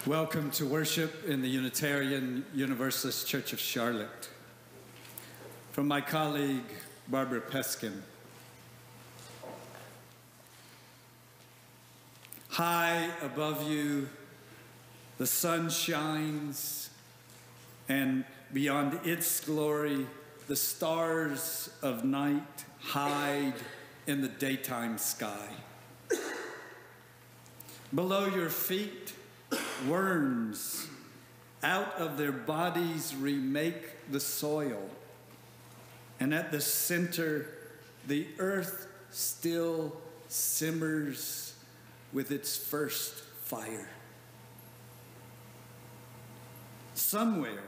Welcome to worship in the Unitarian Universalist Church of Charlotte. From my colleague, Barbara Peskin. High above you, the sun shines, and beyond its glory, the stars of night hide in the daytime sky. Below your feet, worms out of their bodies remake the soil. And at the center, the earth still simmers with its first fire. Somewhere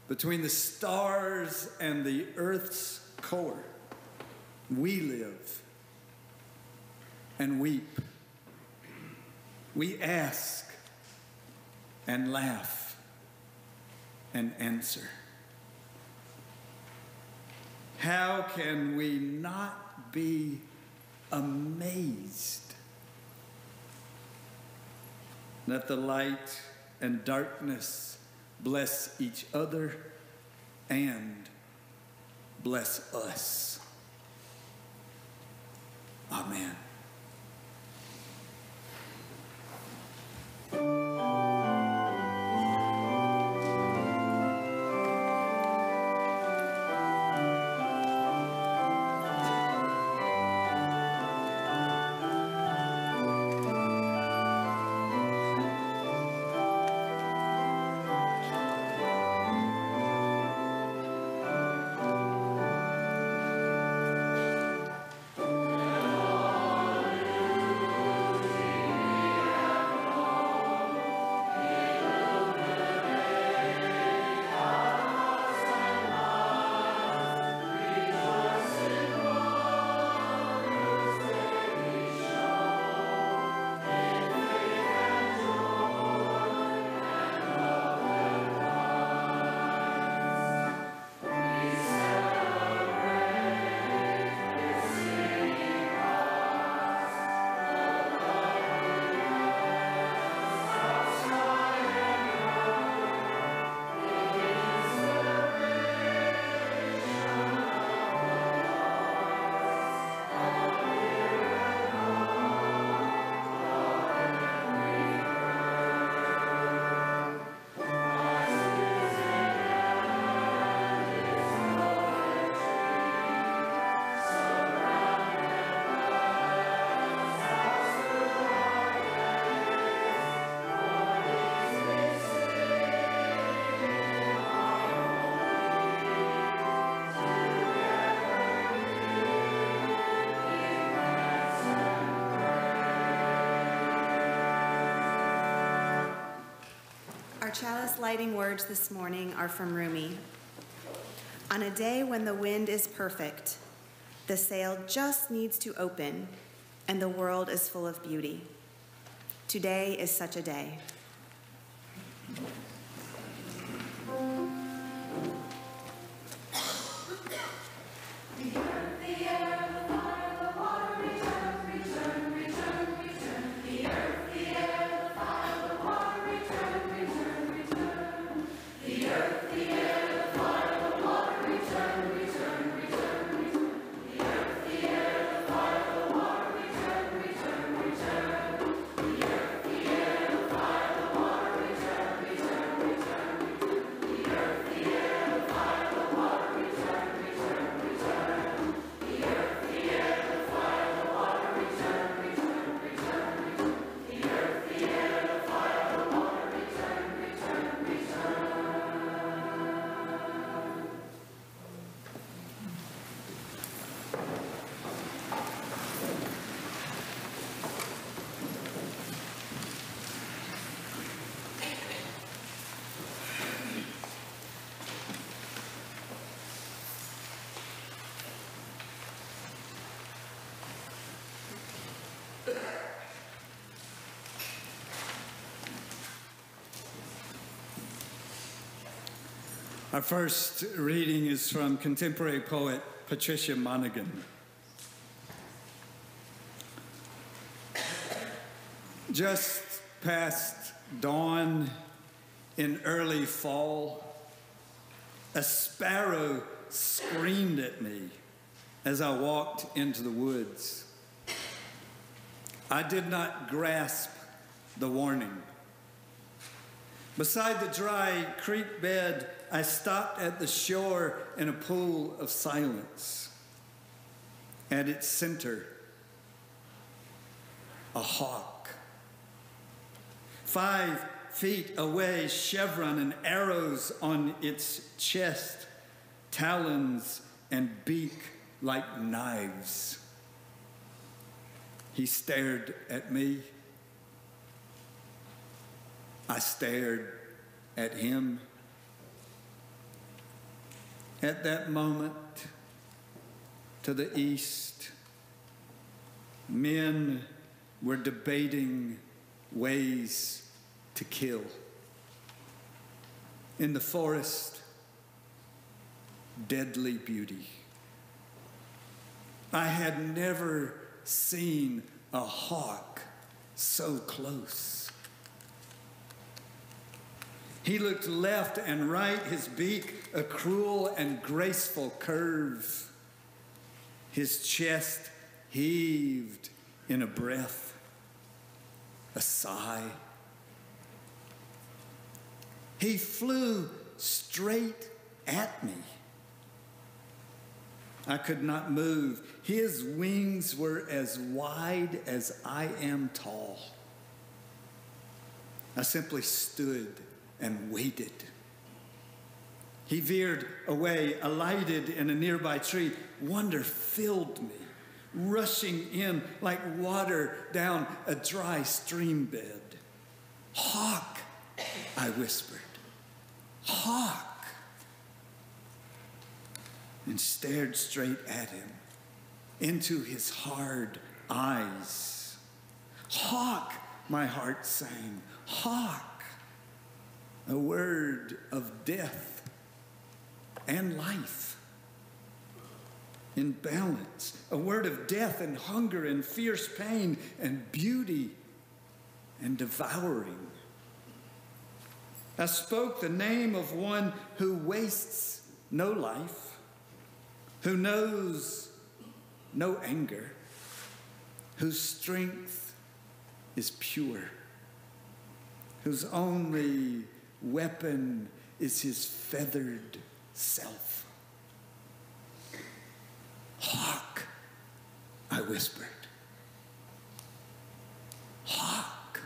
between the stars and the earth's core, we live and weep. We ask and laugh and answer. How can we not be amazed that the light and darkness bless each other and bless us? Amen. Chalice lighting words this morning are from Rumi. On a day when the wind is perfect, the sail just needs to open, and the world is full of beauty. Today is such a day. Our first reading is from contemporary poet Patricia Monaghan. Just past dawn in early fall, a sparrow screamed at me as I walked into the woods. I did not grasp the warning. Beside the dry creek bed, I stopped at the shore in a pool of silence. At its center, a hawk. 5 feet away, chevron and arrows on its chest, talons and beak like knives. He stared at me. I stared at him. At that moment, to the east, men were debating ways to kill. In the forest, deadly beauty. I had never seen a hawk so close. He looked left and right, his beak a cruel and graceful curve. His chest heaved in a breath, a sigh. He flew straight at me. I could not move. His wings were as wide as I am tall. I simply stood and waited. He veered away, alighted in a nearby tree. Wonder filled me, rushing in like water down a dry stream bed. "Hawk," I whispered. "Hawk." And stared straight at him, into his hard eyes. "Hawk," my heart sang. "Hawk." A word of death and life in balance. A word of death and hunger and fierce pain and beauty and devouring. I spoke the name of one who wastes no life, who knows no anger, whose strength is pure, whose only weapon is his feathered self. "Hawk," I whispered. "Hawk."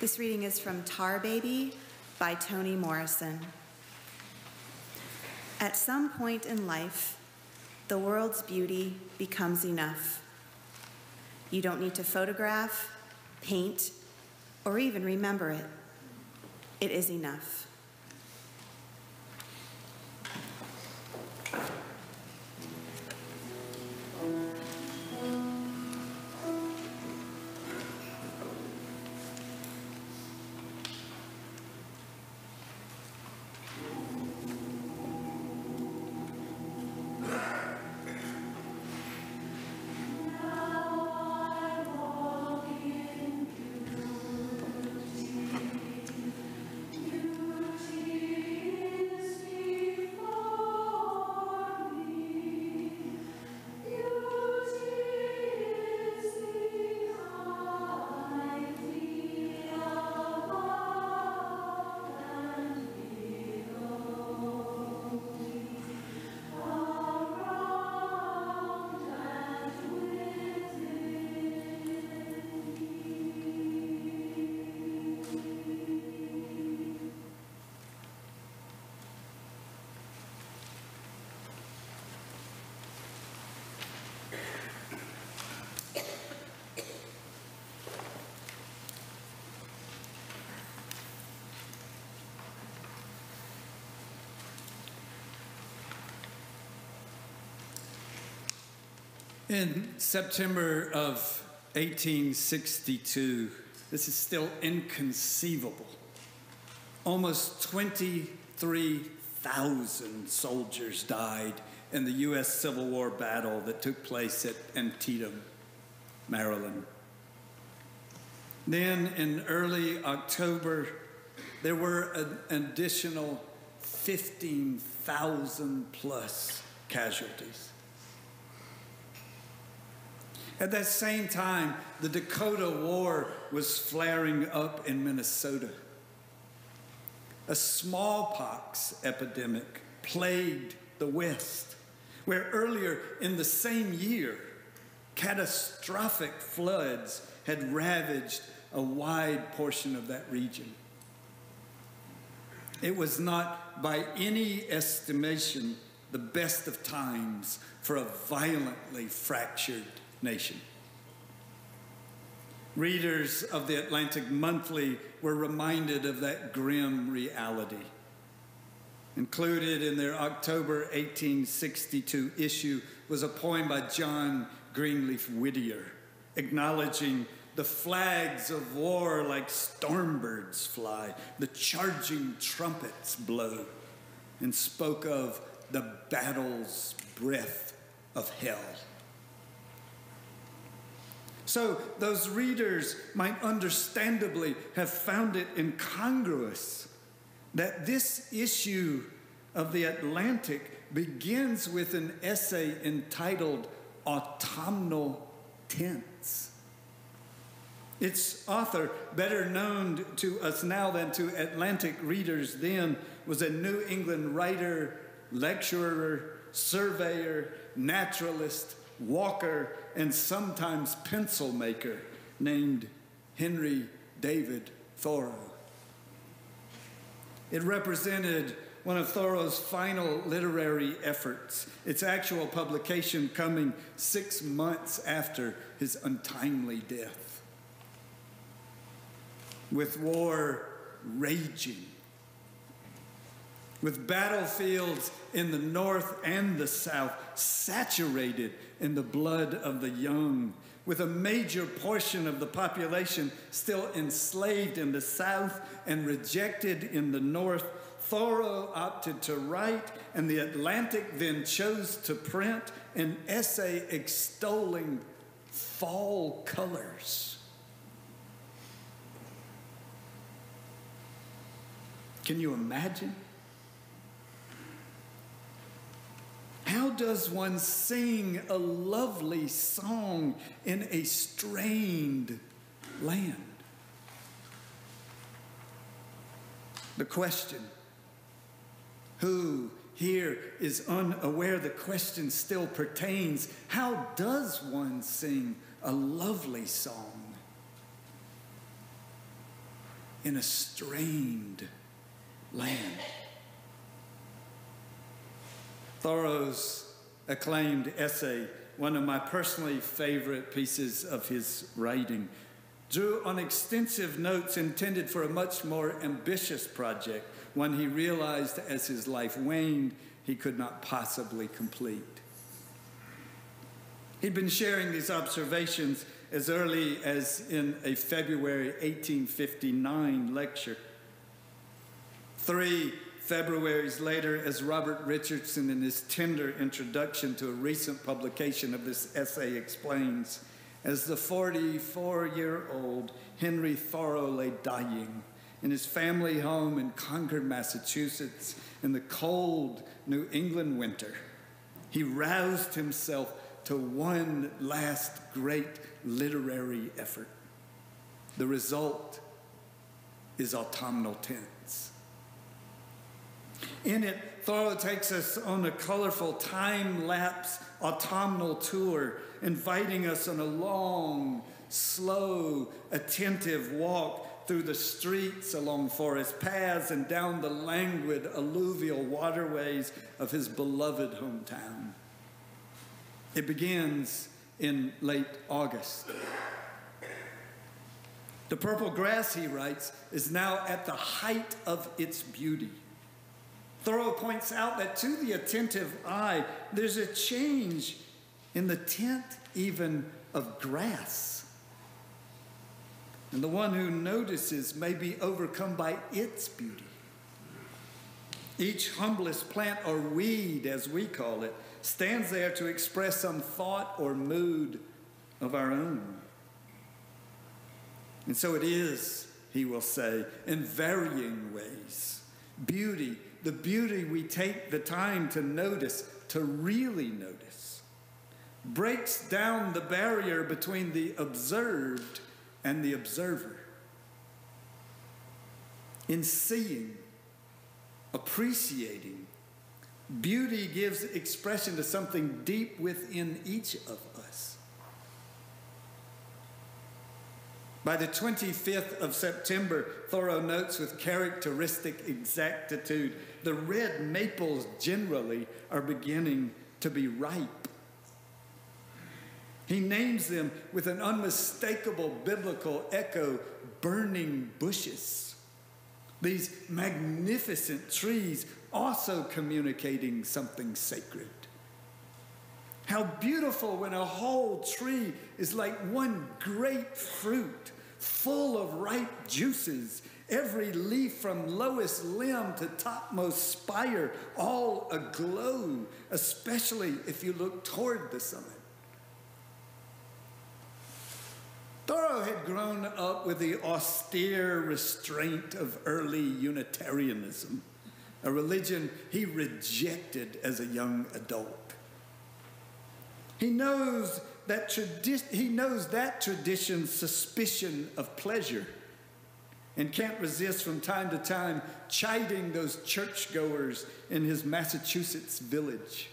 This reading is from Tar Baby by Toni Morrison. At some point in life, the world's beauty becomes enough. You don't need to photograph, paint, or even remember it. It is enough. In September of 1862, this is still inconceivable, almost 23,000 soldiers died in the U.S. Civil War battle that took place at Antietam, Maryland. Then in early October, there were an additional 15,000 plus casualties. At that same time, the Dakota War was flaring up in Minnesota. A smallpox epidemic plagued the West, where earlier in the same year, catastrophic floods had ravaged a wide portion of that region. It was not by any estimation the best of times for a violently fractured nation. Readers of the Atlantic Monthly were reminded of that grim reality. Included in their October 1862 issue was a poem by John Greenleaf Whittier, acknowledging the flags of war like storm birds fly, the charging trumpets blow, and spoke of the battle's breath of hell. So those readers might understandably have found it incongruous that this issue of the Atlantic begins with an essay entitled Autumnal Tints. Its author, better known to us now than to Atlantic readers then, was a New England writer, lecturer, surveyor, naturalist, walker, and sometimes pencil maker named Henry David Thoreau. It represented one of Thoreau's final literary efforts, its actual publication coming 6 months after his untimely death. With war raging, with battlefields in the North and the South saturated in the blood of the young, with a major portion of the population still enslaved in the South and rejected in the North, Thoreau opted to write, and the Atlantic then chose to print an essay extolling fall colors. Can you imagine? How does one sing a lovely song in a strained land? The question, who here is unaware the question still pertains, how does one sing a lovely song? in a strained land. Thoreau's acclaimed essay, one of my personally favorite pieces of his writing, drew on extensive notes intended for a much more ambitious project, one he realized as his life waned he could not possibly complete. He'd been sharing these observations as early as in a February 1859 lecture. 3 Februaries later, as Robert Richardson in his tender introduction to a recent publication of this essay explains, as the 44-year-old Henry Thoreau lay dying in his family home in Concord, Massachusetts, in the cold New England winter, he roused himself to one last great literary effort. The result is Autumnal Tints. In it, Thoreau takes us on a colorful time-lapse autumnal tour, inviting us on a long, slow, attentive walk through the streets, along forest paths, and down the languid alluvial waterways of his beloved hometown. It begins in late August. The purple grass, he writes, is now at the height of its beauty. Thoreau points out that to the attentive eye, there's a change in the tint even of grass. And the one who notices may be overcome by its beauty. Each humblest plant or weed, as we call it, stands there to express some thought or mood of our own. And so it is, he will say, in varying ways. Beauty, the beauty we take the time to notice, to really notice, breaks down the barrier between the observed and the observer. In seeing, appreciating, beauty gives expression to something deep within each of us. By the 25th of September, Thoreau notes with characteristic exactitude, the red maples generally are beginning to be ripe. He names them with an unmistakable biblical echo, burning bushes. These magnificent trees also communicating something sacred. How beautiful when a whole tree is like one great fruit, full of ripe juices, every leaf from lowest limb to topmost spire, all aglow, especially if you look toward the summit. Thoreau had grown up with the austere restraint of early Unitarianism, a religion he rejected as a young adult. He knows that tradition's suspicion of pleasure and can't resist from time to time chiding those churchgoers in his Massachusetts village.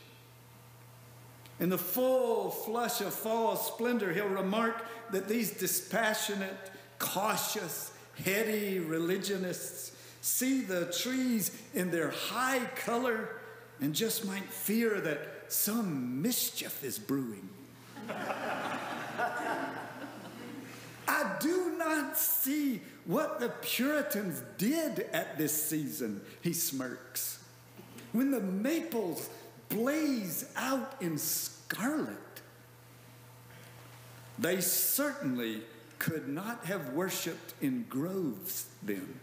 In the full flush of fall splendor, he'll remark that these dispassionate, cautious, heady religionists see the trees in their high color and just might fear that some mischief is brewing. I do not see what the Puritans did at this season, he smirks, when the maples blaze out in scarlet. They certainly could not have worshipped in groves then.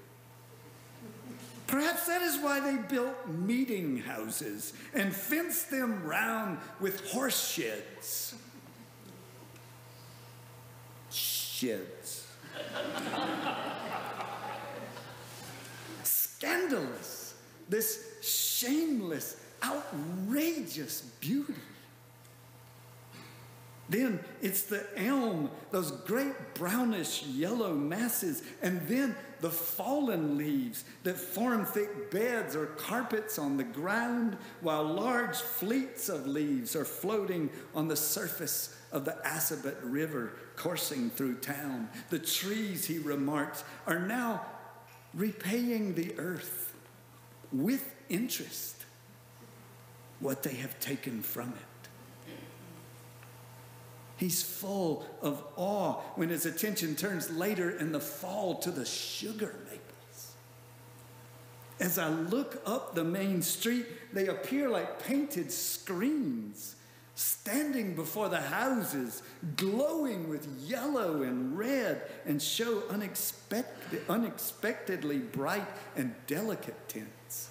Perhaps that is why they built meeting houses and fenced them round with horse sheds. Sheds. Scandalous, this shameless, outrageous beauty. Then it's the elm, those great brownish yellow masses, and then the fallen leaves that form thick beds or carpets on the ground, while large fleets of leaves are floating on the surface of the Assabet River coursing through town. The trees, he remarks, are now repaying the earth with interest what they have taken from it. He's full of awe when his attention turns later in the fall to the sugar maples. As I look up the main street, they appear like painted screens, standing before the houses, glowing with yellow and red, and show unexpectedly bright and delicate tints.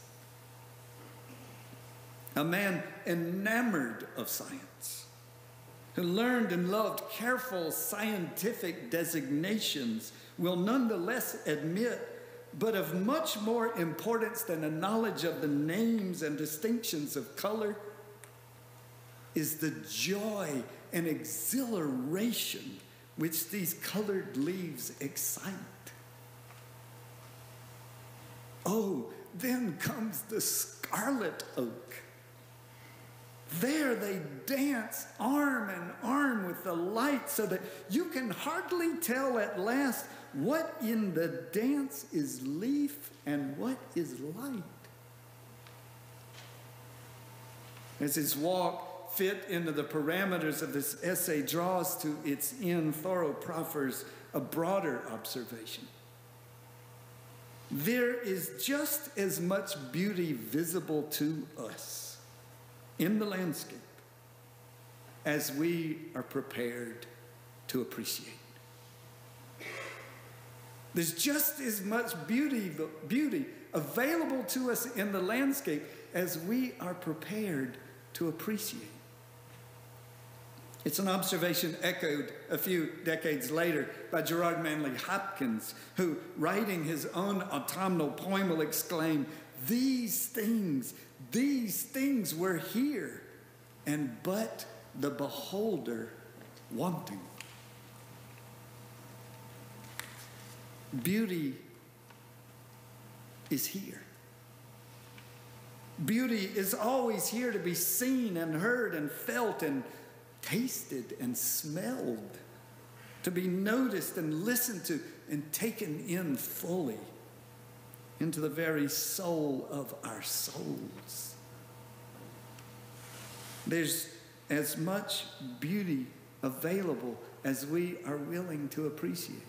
A man enamored of science, who learned and loved careful scientific designations, will nonetheless admit, but of much more importance than a knowledge of the names and distinctions of color, is the joy and exhilaration which these colored leaves excite. Oh, then comes the scarlet oak. There they dance arm in arm with the light, so that you can hardly tell at last what in the dance is leaf and what is light. As his walk fit into the parameters of this essay draws to its end, Thoreau proffers a broader observation. There is just as much beauty visible to us in the landscape as we are prepared to appreciate. There's just as much beauty available to us in the landscape as we are prepared to appreciate. It's an observation echoed a few decades later by Gerard Manley Hopkins, who, writing his own autumnal poem, will exclaim, these things were here, and but the beholder wanting. Beauty is here. Beauty is always here to be seen and heard and felt and tasted and smelled, to be noticed and listened to and taken in fully into the very soul of our souls. There's as much beauty available as we are willing to appreciate.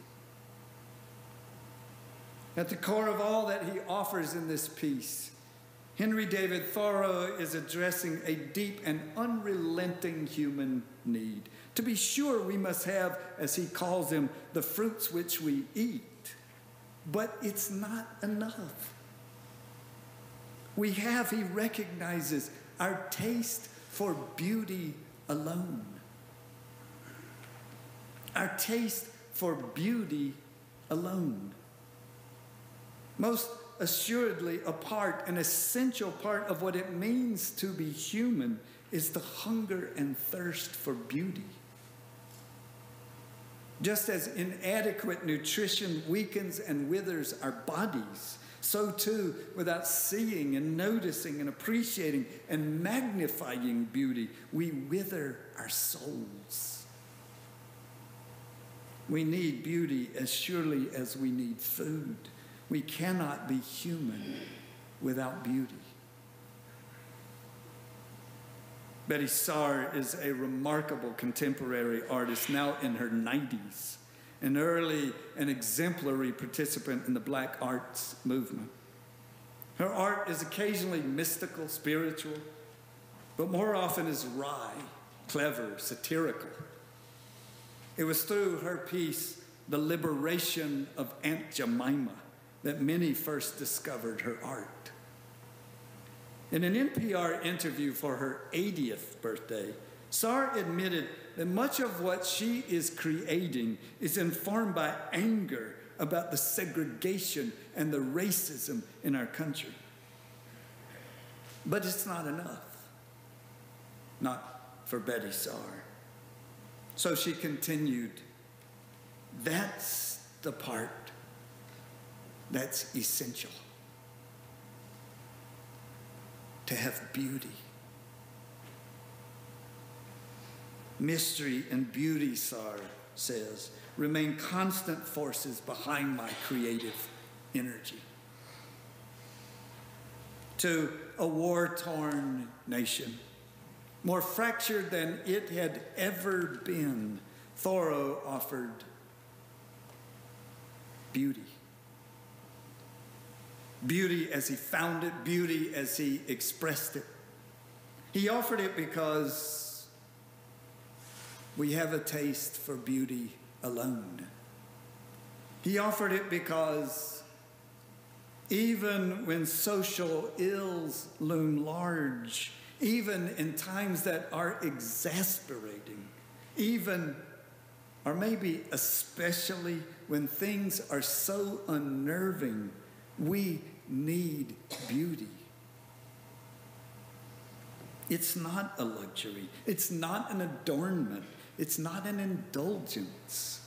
At the core of all that he offers in this piece, Henry David Thoreau is addressing a deep and unrelenting human need. To be sure, we must have, as he calls them, the fruits which we eat. But it's not enough. We have, he recognizes, our taste for beauty alone. Our taste for beauty alone. Most assuredly, an essential part of what it means to be human is the hunger and thirst for beauty. Just as inadequate nutrition weakens and withers our bodies, so too, without seeing and noticing and appreciating and magnifying beauty, we wither our souls. We need beauty as surely as we need food. We cannot be human without beauty. Betty Saar is a remarkable contemporary artist, now in her 90s, an early and exemplary participant in the Black arts movement. Her art is occasionally mystical, spiritual, but more often is wry, clever, satirical. It was through her piece, The Liberation of Aunt Jemima, that many first discovered her art. In an NPR interview for her 80th birthday, Saar admitted that much of what she is creating is informed by anger about the segregation and the racism in our country. But it's not enough. Not for Betty Saar. So she continued, that's the part that's essential. To have beauty. Mystery and beauty, Saar says, remain constant forces behind my creative energy. To a war-torn nation, more fractured than it had ever been, Thoreau offered beauty. Beauty as he found it, beauty as he expressed it. He offered it because we have a taste for beauty alone. He offered it because even when social ills loom large, even in times that are exasperating, even or maybe especially when things are so unnerving, we need beauty. It's not a luxury. It's not an adornment. It's not an indulgence.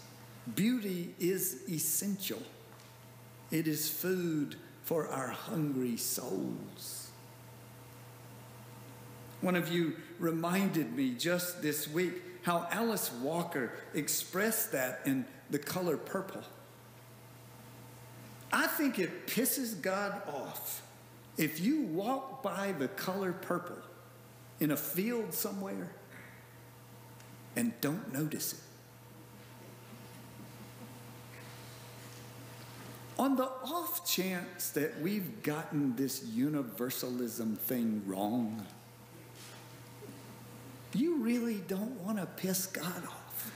Beauty is essential. It is food for our hungry souls. One of you reminded me just this week how Alice Walker expressed that in The Color Purple. I think it pisses God off if you walk by the color purple in a field somewhere and don't notice it. On the off chance that we've gotten this universalism thing wrong, you really don't want to piss God off.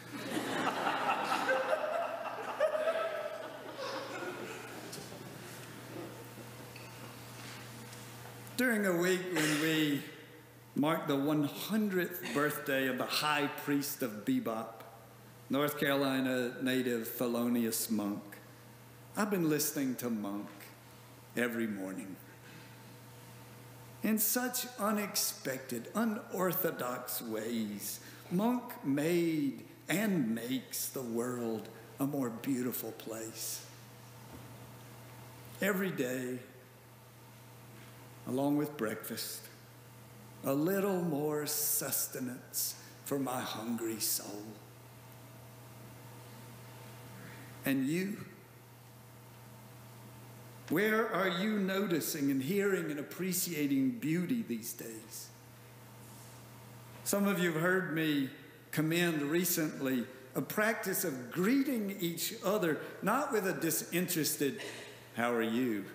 During a week when we marked the 100th birthday of the high priest of bebop, North Carolina native Thelonious Monk, I've been listening to Monk every morning. In such unexpected, unorthodox ways, Monk made and makes the world a more beautiful place. Every day, along with breakfast, a little more sustenance for my hungry soul. And you? Where are you noticing and hearing and appreciating beauty these days? Some of you have heard me commend recently a practice of greeting each other, not with a disinterested, "How are you?"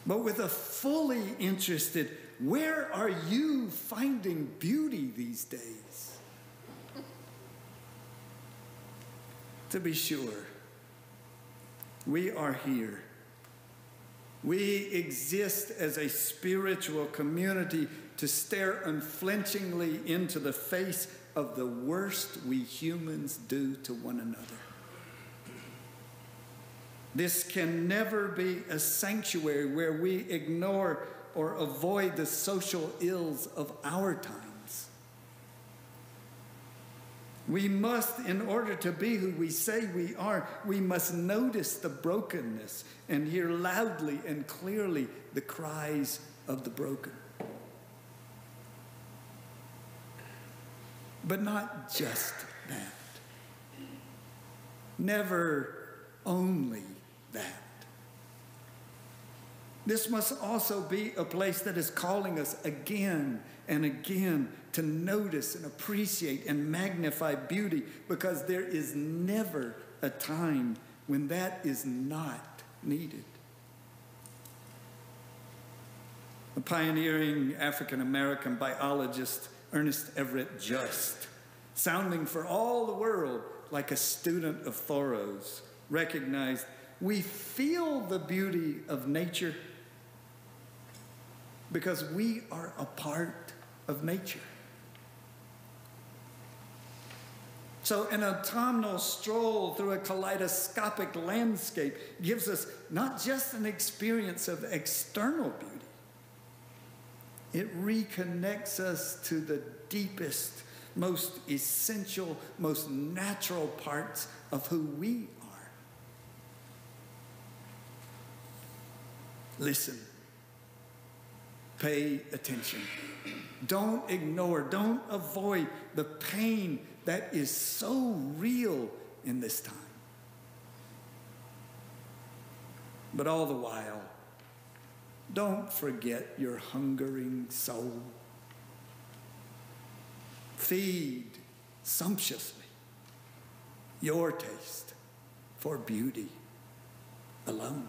but with a fully interested, "Where are you finding beauty these days?" To be sure, we are here. We exist as a spiritual community to stare unflinchingly into the face of the worst we humans do to one another. This can never be a sanctuary where we ignore or avoid the social ills of our times. We must, in order to be who we say we are, we must notice the brokenness and hear loudly and clearly the cries of the broken. But not just that. Never only that. This must also be a place that is calling us again and again to notice and appreciate and magnify beauty, because there is never a time when that is not needed. The pioneering African-American biologist Ernest Everett Just, sounding for all the world like a student of Thoreau's, recognized we feel the beauty of nature because we are a part of nature. So an autumnal stroll through a kaleidoscopic landscape gives us not just an experience of external beauty, it reconnects us to the deepest, most essential, most natural parts of who we are. Listen. Pay attention. Don't ignore, don't avoid the pain that is so real in this time. But all the while, don't forget your hungering soul. Feed sumptuously your taste for beauty alone.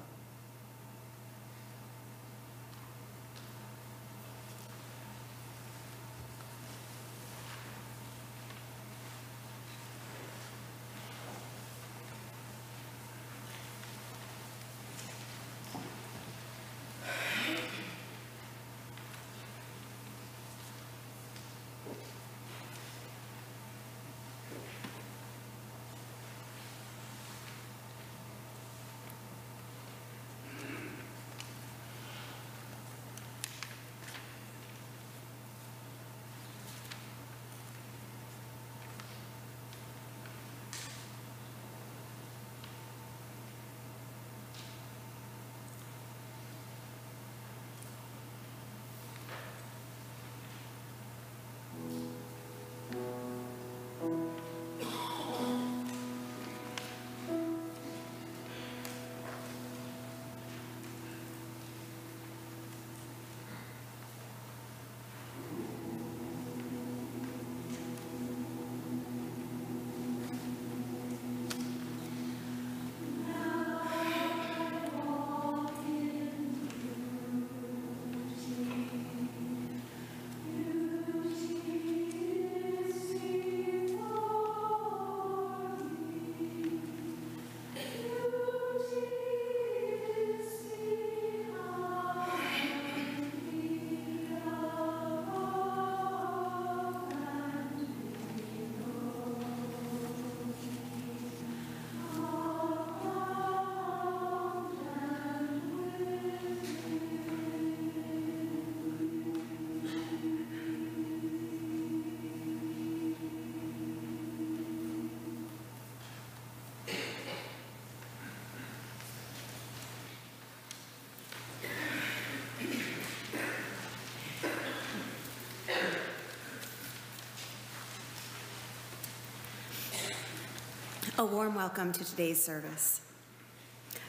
A warm welcome to today's service.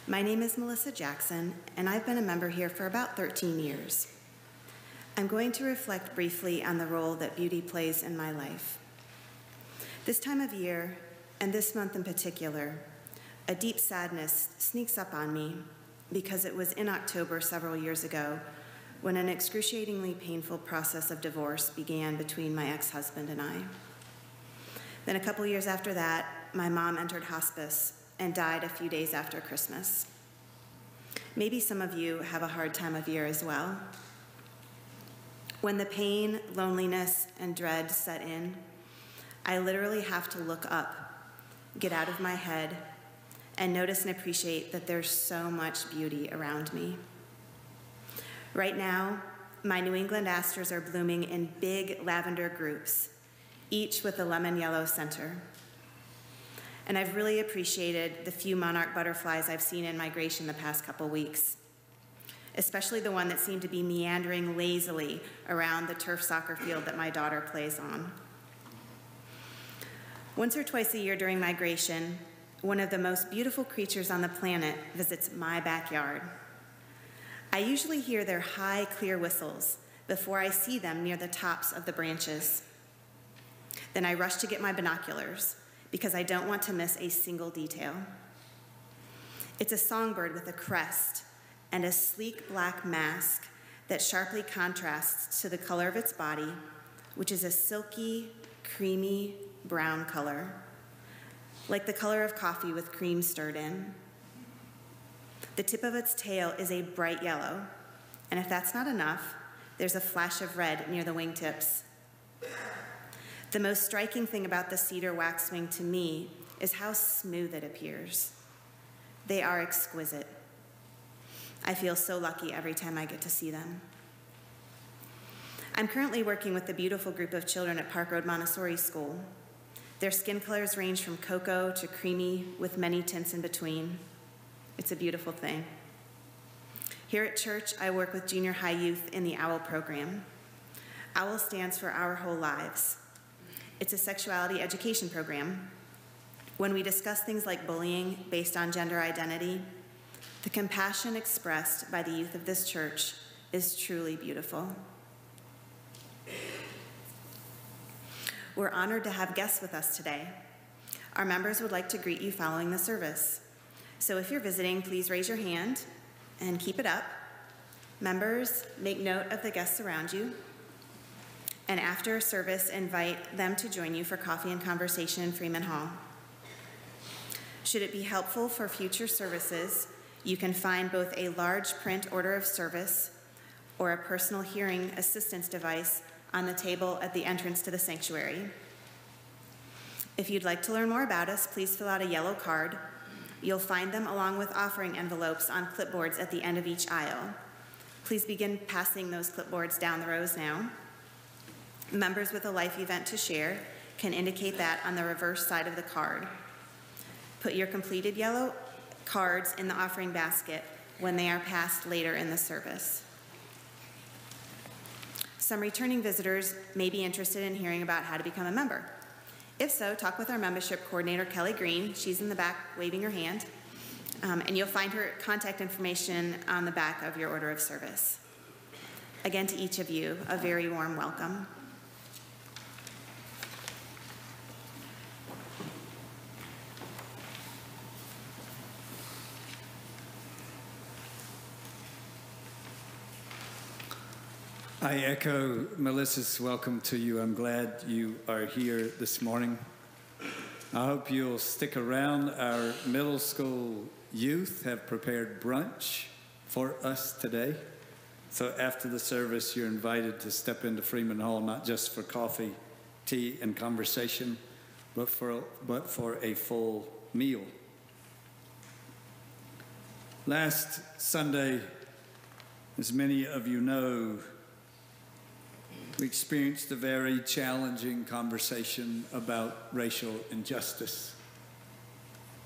My name is Melissa Jackson, and I've been a member here for about 13 years. I'm going to reflect briefly on the role that beauty plays in my life. This time of year, and this month in particular, a deep sadness sneaks up on me because it was in October several years ago when an excruciatingly painful process of divorce began between my ex-husband and I. Then a couple years after that, my mom entered hospice and died a few days after Christmas. Maybe some of you have a hard time of year as well. When the pain, loneliness, and dread set in, I literally have to look up, get out of my head, and notice and appreciate that there's so much beauty around me. Right now, my New England asters are blooming in big lavender groups, each with a lemon yellow center. And I've really appreciated the few monarch butterflies I've seen in migration the past couple weeks, especially the one that seemed to be meandering lazily around the turf soccer field that my daughter plays on. Once or twice a year during migration, one of the most beautiful creatures on the planet visits my backyard. I usually hear their high, clear whistles before I see them near the tops of the branches. Then I rush to get my binoculars because I don't want to miss a single detail. It's a songbird with a crest and a sleek black mask that sharply contrasts to the color of its body, which is a silky, creamy brown color, like the color of coffee with cream stirred in. The tip of its tail is a bright yellow, and if that's not enough, there's a flash of red near the wingtips. The most striking thing about the cedar waxwing to me is how smooth it appears. They are exquisite. I feel so lucky every time I get to see them. I'm currently working with a beautiful group of children at Park Road Montessori School. Their skin colors range from cocoa to creamy with many tints in between. It's a beautiful thing. Here at church, I work with junior high youth in the OWL program. OWL stands for Our Whole Lives. It's a sexuality education program. When we discuss things like bullying based on gender identity, The compassion expressed by the youth of this church is truly beautiful. We're honored to have guests with us today. Our members would like to greet you following the service. So if you're visiting, please raise your hand and keep it up. Members, make note of the guests around you. And after service, invite them to join you for coffee and conversation in Freeman Hall. Should it be helpful for future services, you can find both a large print order of service or a personal hearing assistance device on the table at the entrance to the sanctuary. If you'd like to learn more about us, please fill out a yellow card. You'll find them along with offering envelopes on clipboards at the end of each aisle. Please begin passing those clipboards down the rows now. Members with a life event to share can indicate that on the reverse side of the card. Put your completed yellow cards in the offering basket when they are passed later in the service. Some returning visitors may be interested in hearing about how to become a member. If so, talk with our membership coordinator, Kelly Green. She's in the back waving her hand. And you'll find her contact information on the back of your order of service. Again, to each of you, a very warm welcome. I echo Melissa's welcome to you. I'm glad you are here this morning. I hope you'll stick around. Our middle school youth have prepared brunch for us today. So after the service, you're invited to step into Freeman Hall, not just for coffee, tea, and conversation, but for a full meal. Last Sunday, as many of you know, we experienced a very challenging conversation about racial injustice.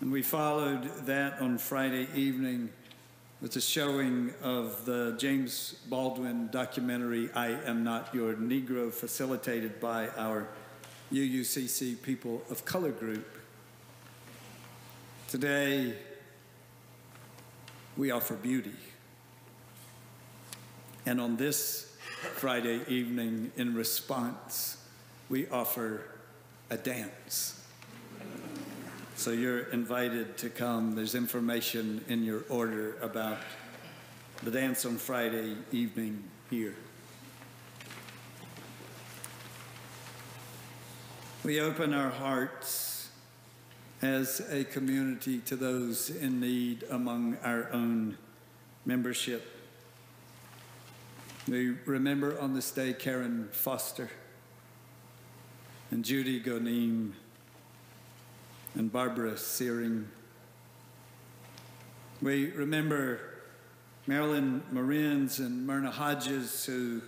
And we followed that on Friday evening with a showing of the James Baldwin documentary, I Am Not Your Negro, facilitated by our UUCC People of Color group. Today, we offer beauty. And on this Friday evening, in response, we offer a dance. So you're invited to come. There's information in your order about the dance on Friday evening here. We open our hearts as a community to those in need among our own membership. We remember on this day Karen Foster and Judy Gonim and Barbara Searing. We remember Marilyn Marines and Myrna Hodges, who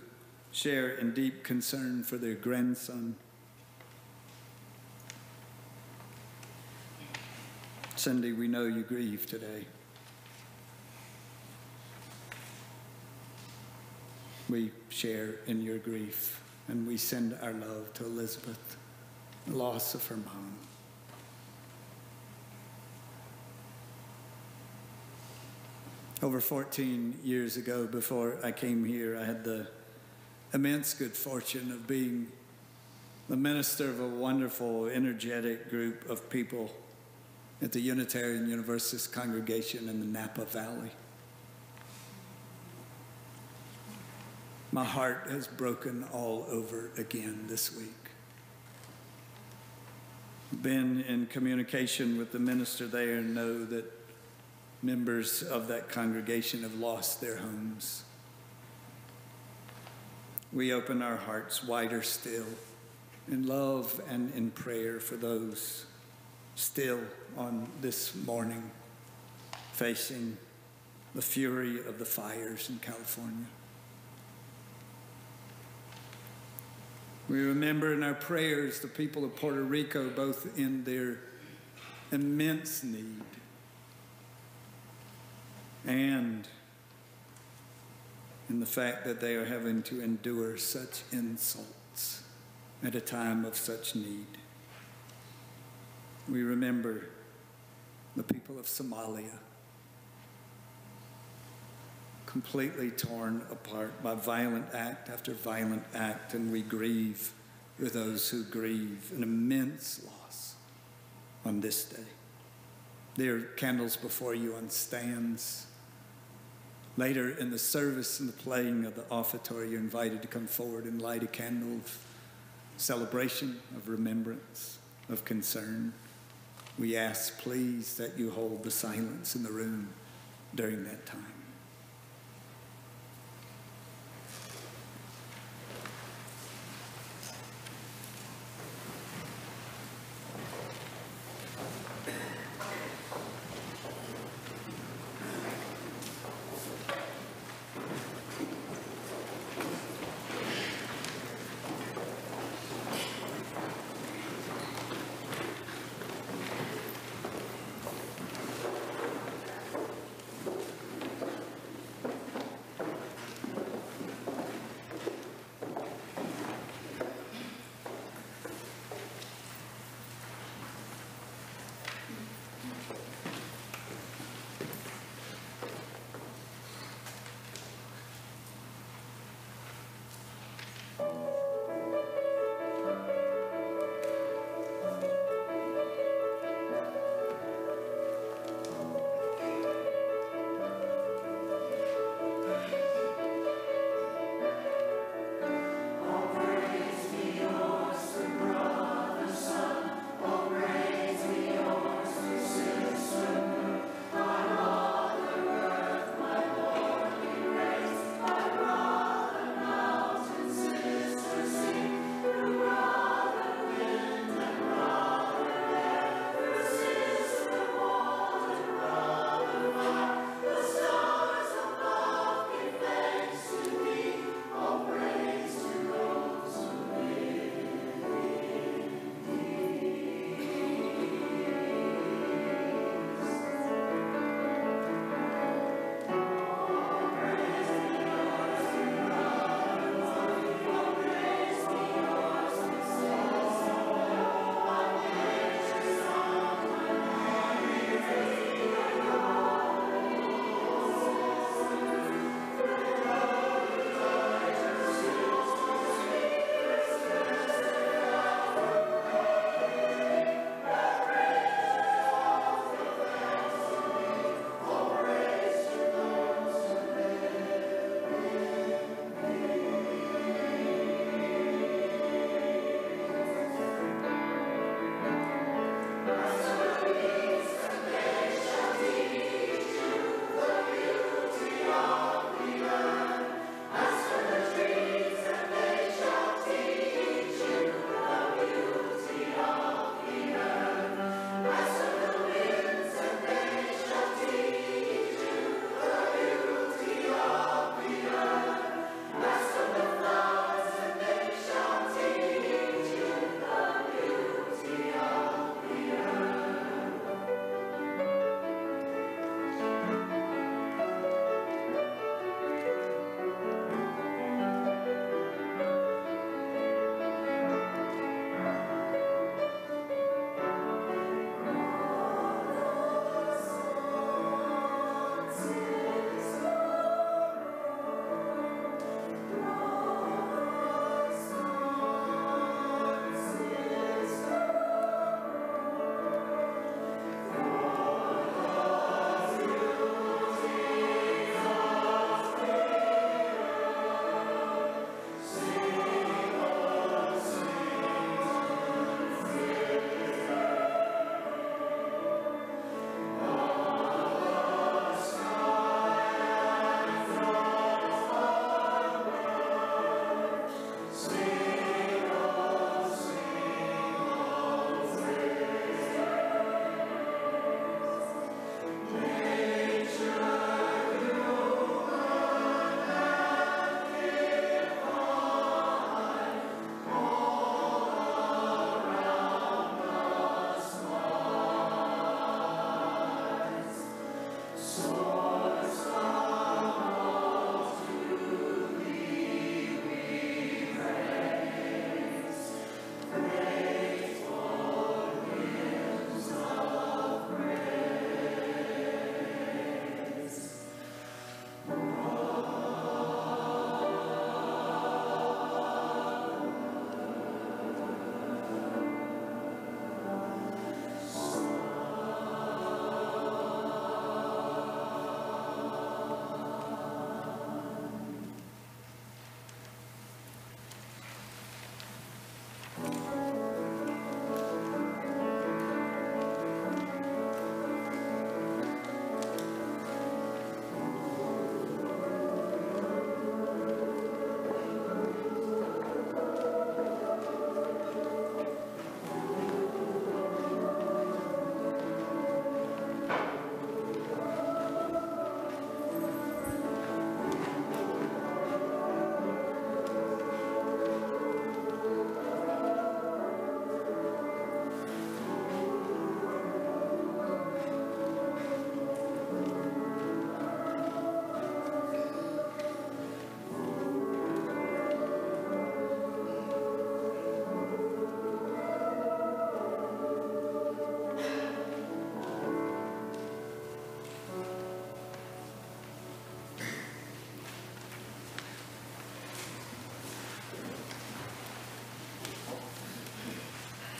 share in deep concern for their grandson. Cindy, we know you grieve today. We share in your grief, and we send our love to Elizabeth, the loss of her mom. Over 14 years ago, before I came here, I had the immense good fortune of being the minister of a wonderful, energetic group of people at the Unitarian Universalist congregation in the Napa Valley. My heart has broken all over again this week. Been in communication with the minister there and know that members of that congregation have lost their homes. We open our hearts wider still in love and in prayer for those still on this morning facing the fury of the fires in California. We remember in our prayers the people of Puerto Rico, both in their immense need and in the fact that they are having to endure such insults at a time of such need. We remember the people of Somalia completely torn apart by violent act after violent act, and we grieve with those who grieve an immense loss on this day. There are candles before you on stands. Later in the service and the playing of the offertory, you're invited to come forward and light a candle of celebration, of remembrance, of concern. We ask, please, that you hold the silence in the room during that time.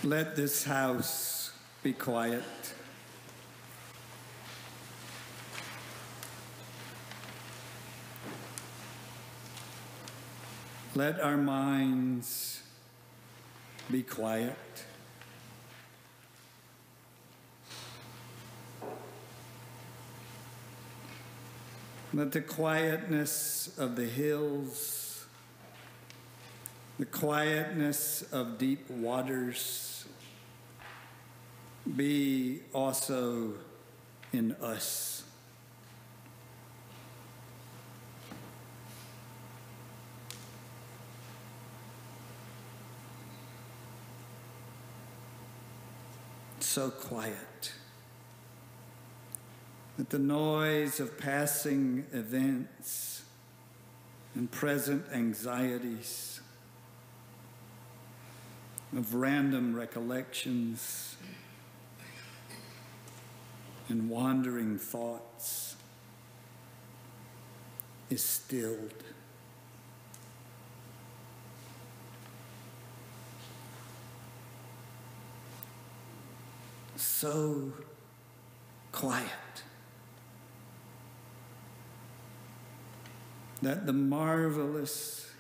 Let this house be quiet. Let our minds be quiet. Let the quietness of the hills, the quietness of deep waters be also in us. So quiet that the noise of passing events and present anxieties, of random recollections and wandering thoughts is stilled. So quiet that the marvelous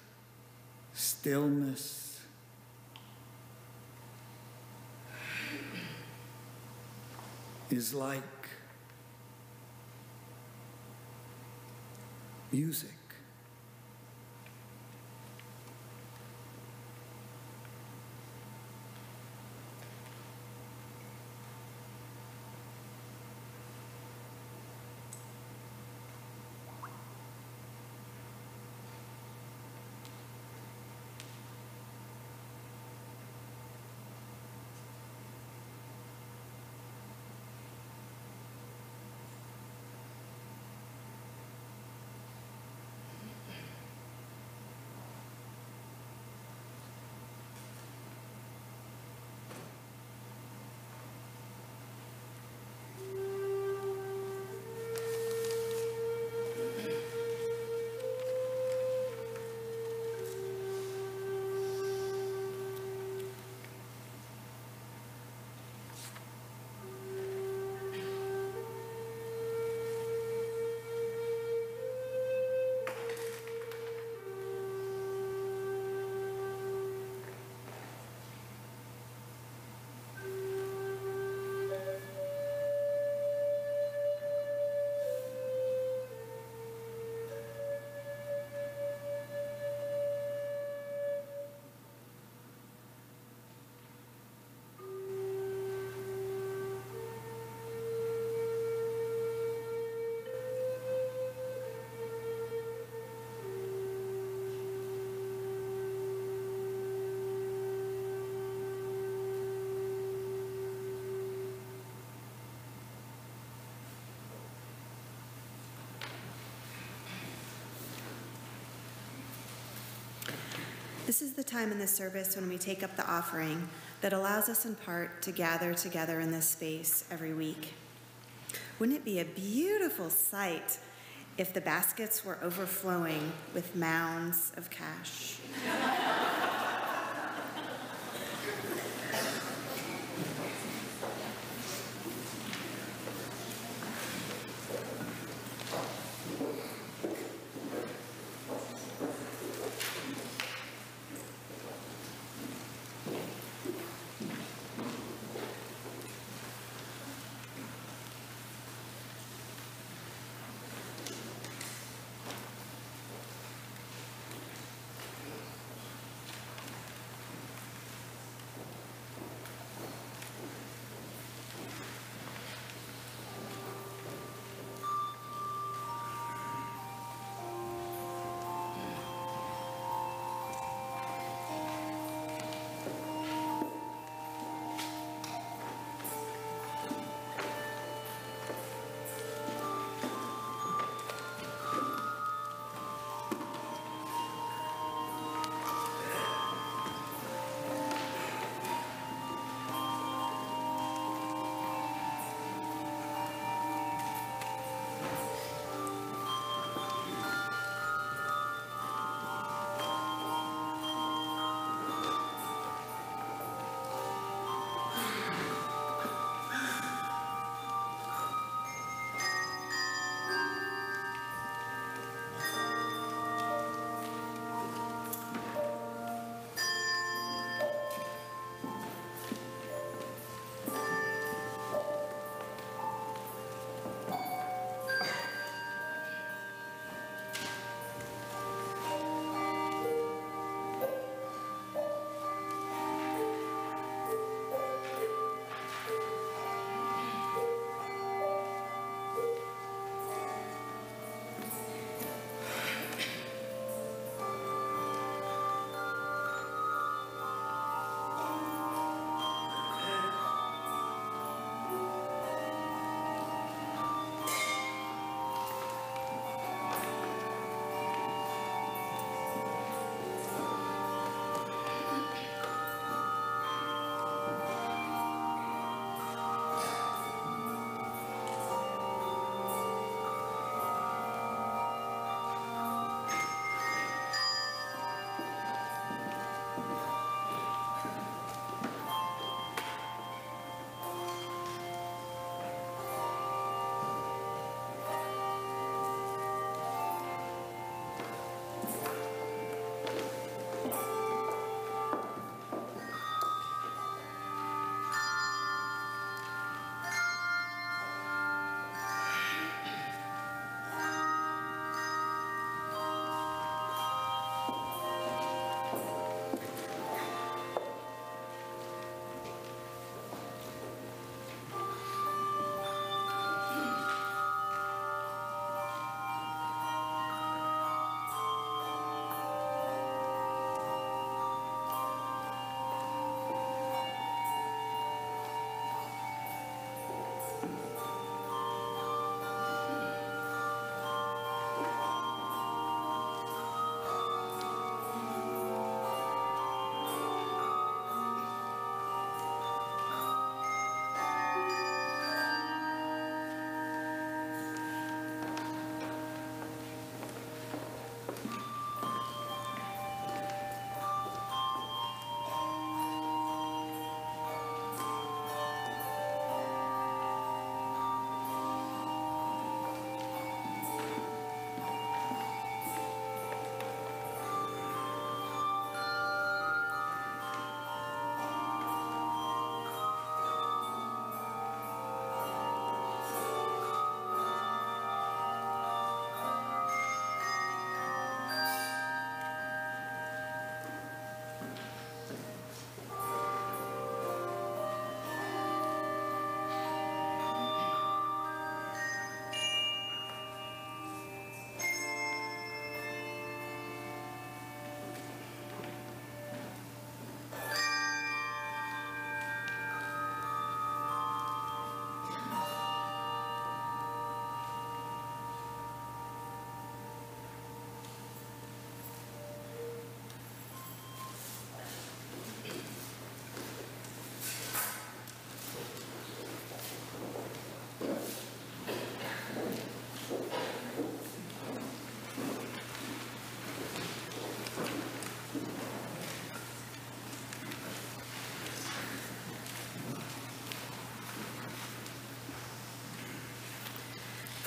stillness is like music. This is the time in the service when we take up the offering that allows us in part to gather together in this space every week. Wouldn't it be a beautiful sight if the baskets were overflowing with mounds of cash?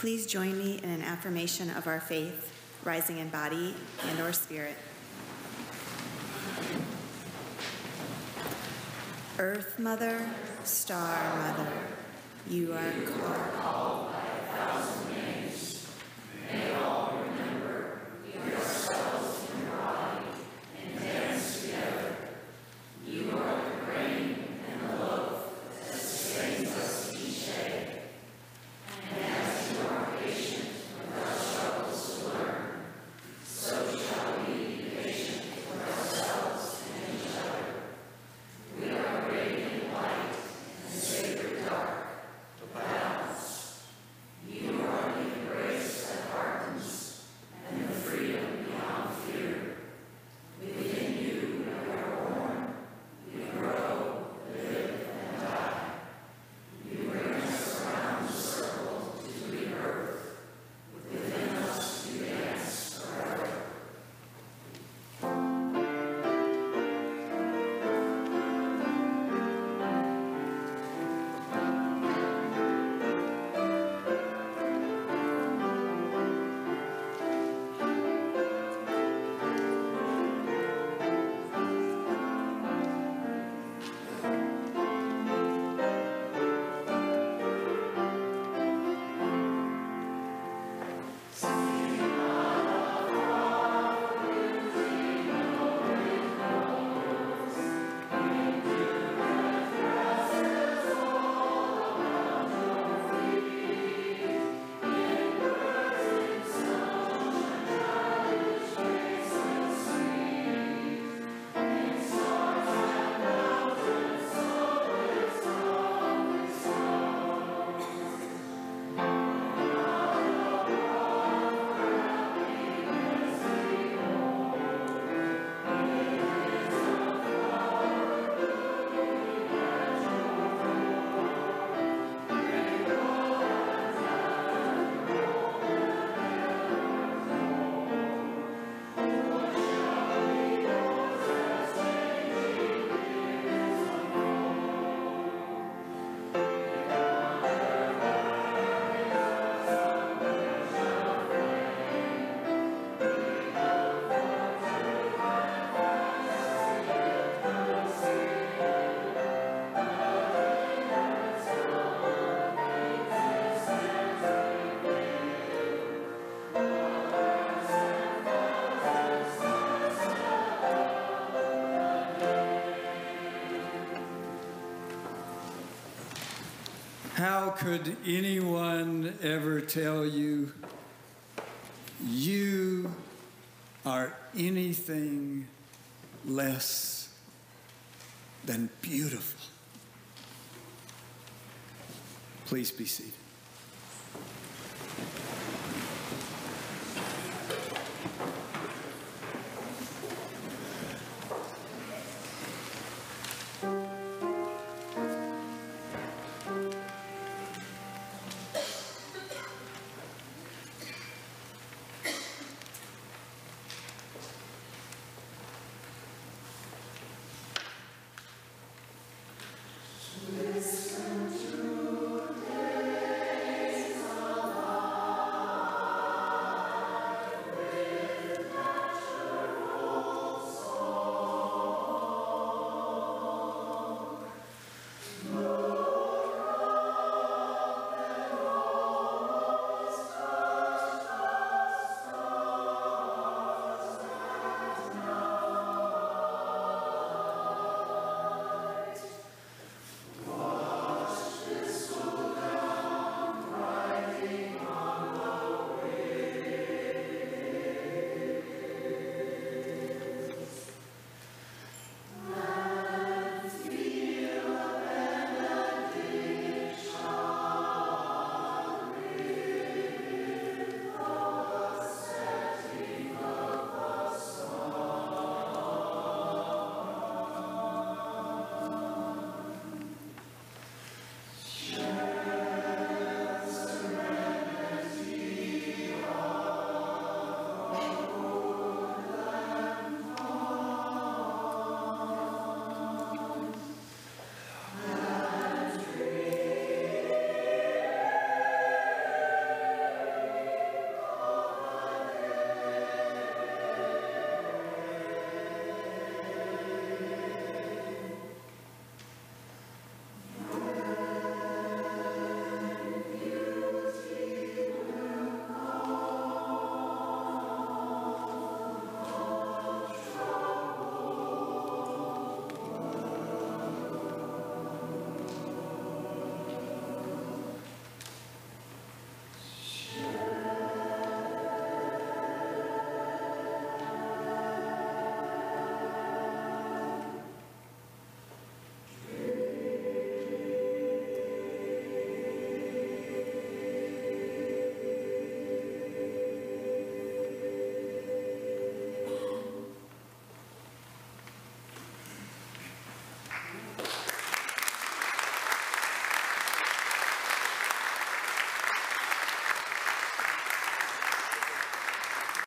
Please join me in an affirmation of our faith, rising in body and/or spirit. Earth Mother, Star Mother, you are called by 1,000 names. May all remember we are cells in your body and dance together. You are the grain and the loaf that sustains us each day. And as you are patient with our struggles to learn, so shall we be patient with ourselves and each other. We are radiant light and sacred dark, to balance. You are the embrace that hardens and the freedom beyond fear. Within you we are born, we grow, live, and die. You bring us around the circle to rebirth. Within us you dance forever. How could anyone ever tell you you are anything less than beautiful? Please be seated.